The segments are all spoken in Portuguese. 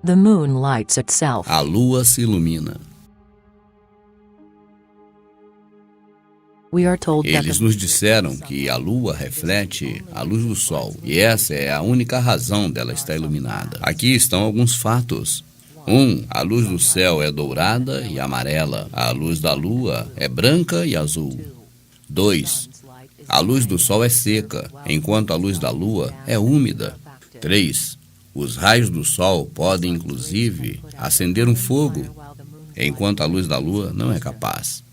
The moon lights itself. A lua se ilumina. We are told that Eles nos disseram que a lua reflete a luz do sol, e essa é a única razão dela estar iluminada. Aqui estão alguns fatos. 1. A luz do céu é dourada e amarela. A luz da lua é branca e azul. 2. A luz do sol é seca, enquanto a luz da lua é úmida. 3. Os raios do sol podem, inclusive, acender um fogo, enquanto a luz da lua não é capaz.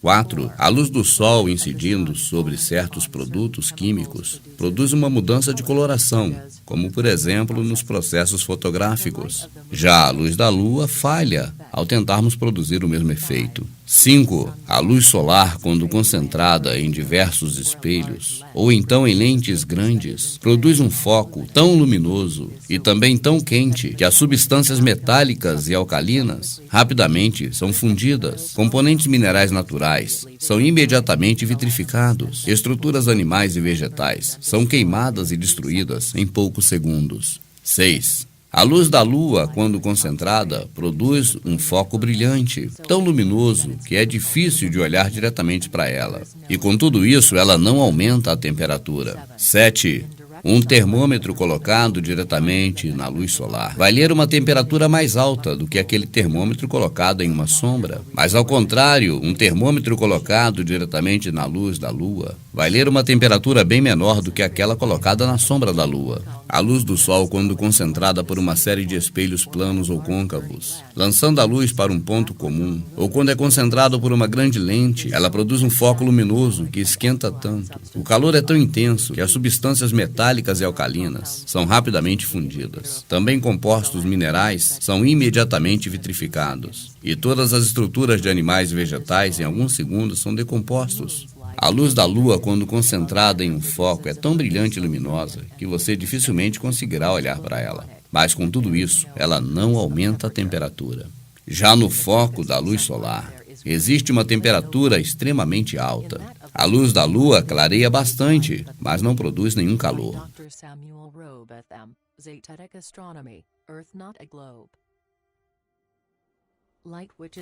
4. A luz do sol incidindo sobre certos produtos químicos produz uma mudança de coloração, como, por exemplo, nos processos fotográficos. Já a luz da lua falha ao tentarmos produzir o mesmo efeito. 5. A luz solar, quando concentrada em diversos espelhos, ou então em lentes grandes, produz um foco tão luminoso e também tão quente que as substâncias metálicas e alcalinas rapidamente são fundidas. Componentes minerais naturais são imediatamente vitrificados. Estruturas animais e vegetais são queimadas e destruídas em poucos segundos. 6. A luz da lua, quando concentrada, produz um foco brilhante, tão luminoso que é difícil de olhar diretamente para ela. E com tudo isso, ela não aumenta a temperatura. 7. Um termômetro colocado diretamente na luz solar vai ler uma temperatura mais alta do que aquele termômetro colocado em uma sombra. Mas, ao contrário, um termômetro colocado diretamente na luz da lua vai ler uma temperatura bem menor do que aquela colocada na sombra da lua. A luz do sol, quando concentrada por uma série de espelhos planos ou côncavos, lançando a luz para um ponto comum, ou quando é concentrada por uma grande lente, ela produz um foco luminoso que esquenta tanto. O calor é tão intenso que as substâncias metálicas e alcalinas são rapidamente fundidas. Também compostos minerais são imediatamente vitrificados. E todas as estruturas de animais e vegetais, em alguns segundos, são decompostos. A luz da lua, quando concentrada em um foco, é tão brilhante e luminosa que você dificilmente conseguirá olhar para ela. Mas, com tudo isso, ela não aumenta a temperatura. Já no foco da luz solar, existe uma temperatura extremamente alta. A luz da lua clareia bastante, mas não produz nenhum calor.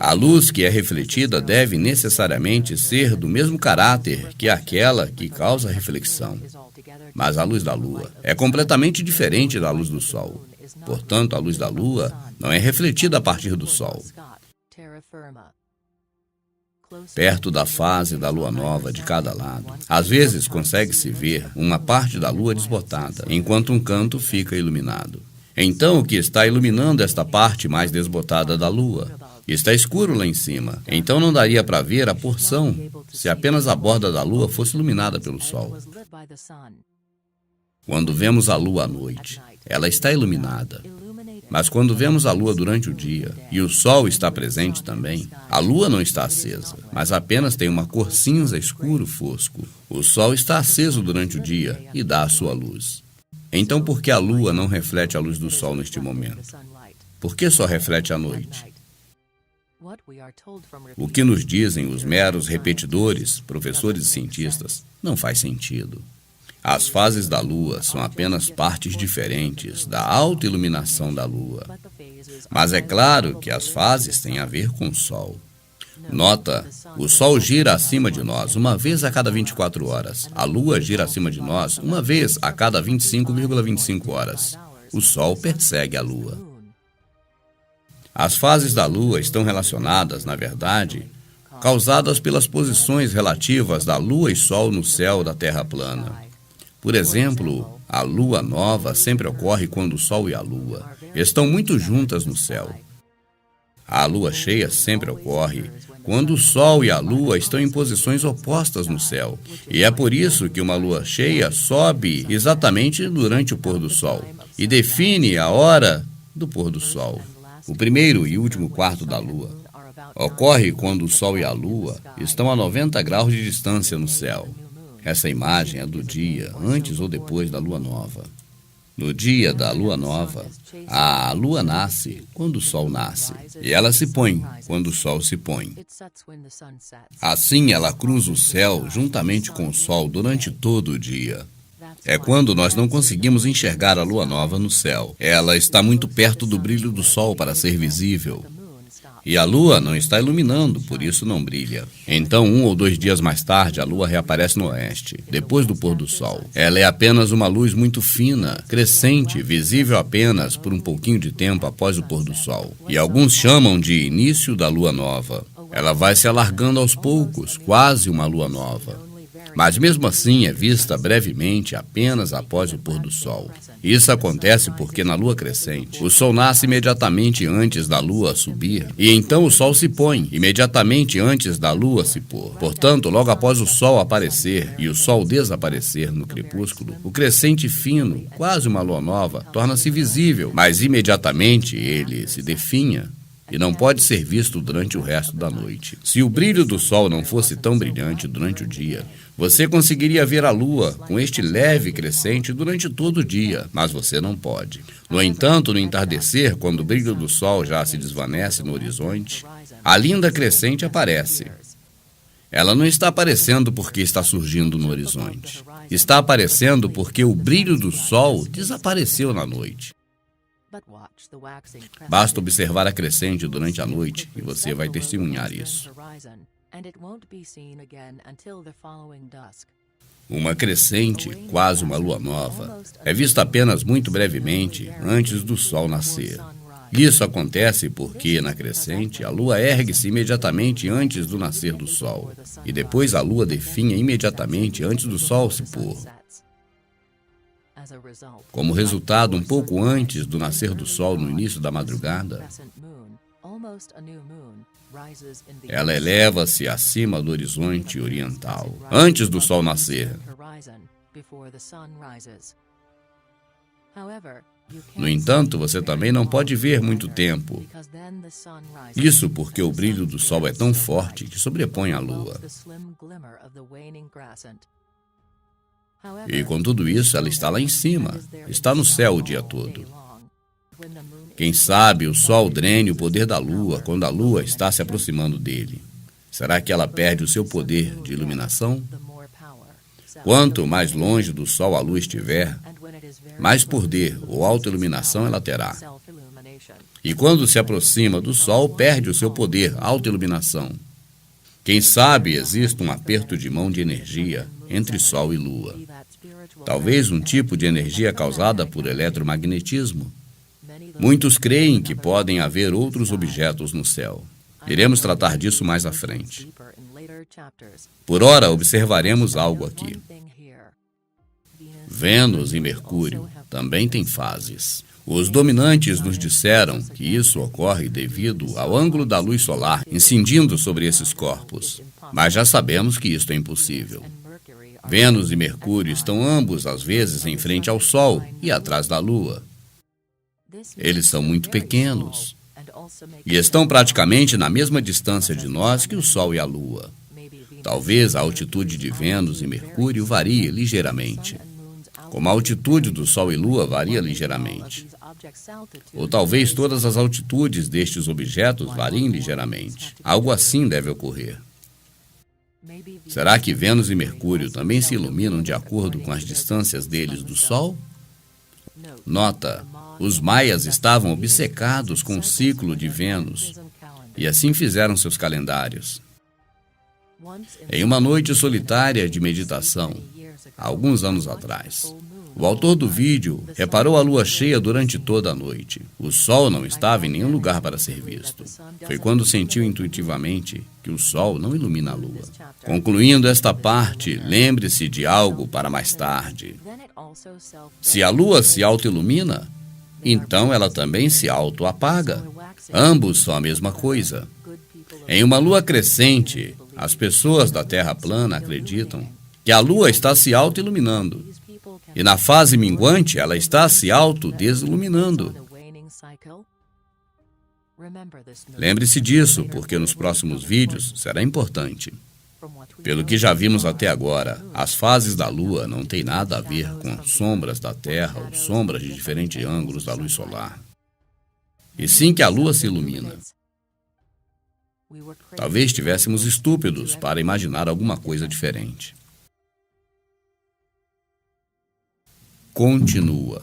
A luz que é refletida deve necessariamente ser do mesmo caráter que aquela que causa a reflexão. Mas a luz da lua é completamente diferente da luz do sol. Portanto, a luz da lua não é refletida a partir do sol. Perto da fase da lua nova de cada lado, às vezes consegue-se ver uma parte da lua desbotada, enquanto um canto fica iluminado. Então, o que está iluminando esta parte mais desbotada da lua? Está escuro lá em cima, então não daria para ver a porção se apenas a borda da lua fosse iluminada pelo sol. Quando vemos a lua à noite, ela está iluminada. Mas quando vemos a lua durante o dia, e o sol está presente também, a lua não está acesa, mas apenas tem uma cor cinza escuro fosco. O sol está aceso durante o dia e dá a sua luz. Então, por que a lua não reflete a luz do sol neste momento? Por que só reflete à noite? O que nos dizem os meros repetidores, professores e cientistas, não faz sentido. As fases da lua são apenas partes diferentes da autoiluminação da lua. Mas é claro que as fases têm a ver com o sol. Nota, o sol gira acima de nós uma vez a cada 24 horas. A lua gira acima de nós uma vez a cada 25,25 horas. O sol persegue a lua. As fases da lua estão relacionadas, na verdade, causadas pelas posições relativas da lua e sol no céu da Terra plana. Por exemplo, a lua nova sempre ocorre quando o sol e a lua estão muito juntas no céu. A lua cheia sempre ocorre quando o sol e a lua estão em posições opostas no céu. E é por isso que uma lua cheia sobe exatamente durante o pôr do sol e define a hora do pôr do sol. O primeiro e último quarto da lua ocorre quando o sol e a lua estão a 90 graus de distância no céu. Essa imagem é do dia antes ou depois da lua nova. No dia da lua nova, a lua nasce quando o sol nasce, e ela se põe quando o sol se põe. Assim, ela cruza o céu juntamente com o sol durante todo o dia. é quando nós não conseguimos enxergar a lua nova no céu. Ela está muito perto do brilho do sol para ser visível. E a lua não está iluminando, por isso não brilha. Então, 1 ou 2 dias mais tarde, a lua reaparece no oeste, depois do pôr do sol. Ela é apenas uma luz muito fina, crescente, visível apenas por um pouquinho de tempo após o pôr do sol. E alguns chamam de início da lua nova. Ela vai se alargando aos poucos, quase uma lua nova. Mas mesmo assim é vista brevemente apenas após o pôr do sol. Isso acontece porque na lua crescente, o sol nasce imediatamente antes da lua subir, e então o sol se põe imediatamente antes da lua se pôr. Portanto, logo após o sol aparecer e o sol desaparecer no crepúsculo, o crescente fino, quase uma lua nova, torna-se visível, mas imediatamente ele se definha e não pode ser visto durante o resto da noite. Se o brilho do sol não fosse tão brilhante durante o dia, você conseguiria ver a lua com este leve crescente durante todo o dia, mas você não pode. No entanto, no entardecer, quando o brilho do sol já se desvanece no horizonte, a linda crescente aparece. Ela não está aparecendo porque está surgindo no horizonte. Está aparecendo porque o brilho do sol desapareceu na noite. Basta observar a crescente durante a noite e você vai testemunhar isso. Uma crescente, quase uma lua nova, é vista apenas muito brevemente antes do sol nascer. Isso acontece porque, na crescente, a lua ergue-se imediatamente antes do nascer do sol, e depois a lua definha imediatamente antes do sol se pôr. Como resultado, um pouco antes do nascer do sol no início da madrugada, ela eleva-se acima do horizonte oriental, antes do sol nascer. No entanto, você também não pode ver muito tempo. Isso porque o brilho do sol é tão forte que sobrepõe a lua. E com tudo isso, ela está lá em cima, está no céu o dia todo. Quem sabe o sol drene o poder da lua quando a lua está se aproximando dele. Será que ela perde o seu poder de iluminação? Quanto mais longe do sol a lua estiver, mais poder ou autoiluminação ela terá. E quando se aproxima do sol, perde o seu poder, autoiluminação. Quem sabe existe um aperto de mão de energia entre sol e lua. Talvez um tipo de energia causada por eletromagnetismo. Muitos creem que podem haver outros objetos no céu. Iremos tratar disso mais à frente. Por ora, observaremos algo aqui. Vênus e Mercúrio também têm fases. Os dominantes nos disseram que isso ocorre devido ao ângulo da luz solar incidindo sobre esses corpos. Mas já sabemos que isto é impossível. Vênus e Mercúrio estão ambos, às vezes, em frente ao Sol e atrás da Lua. Eles são muito pequenos e estão praticamente na mesma distância de nós que o Sol e a Lua. Talvez a altitude de Vênus e Mercúrio varie ligeiramente, como a altitude do Sol e Lua varia ligeiramente. Ou talvez todas as altitudes destes objetos variem ligeiramente. Algo assim deve ocorrer. Será que Vênus e Mercúrio também se iluminam de acordo com as distâncias deles do Sol? Nota, os maias estavam obcecados com o ciclo de Vênus e assim fizeram seus calendários. Em uma noite solitária de meditação, há alguns anos atrás, o autor do vídeo reparou a lua cheia durante toda a noite. O sol não estava em nenhum lugar para ser visto. Foi quando sentiu intuitivamente que o sol não ilumina a lua. Concluindo esta parte, lembre-se de algo para mais tarde. Se a lua se autoilumina, então ela também se autoapaga. Ambos são a mesma coisa. Em uma lua crescente, as pessoas da Terra plana acreditam que a lua está se autoiluminando. E na fase minguante, ela está se autodesiluminando. Lembre-se disso, porque nos próximos vídeos será importante. Pelo que já vimos até agora, as fases da Lua não têm nada a ver com sombras da Terra ou sombras de diferentes ângulos da luz solar. E sim que a Lua se ilumina. Talvez estivéssemos estúpidos para imaginar alguma coisa diferente. continua.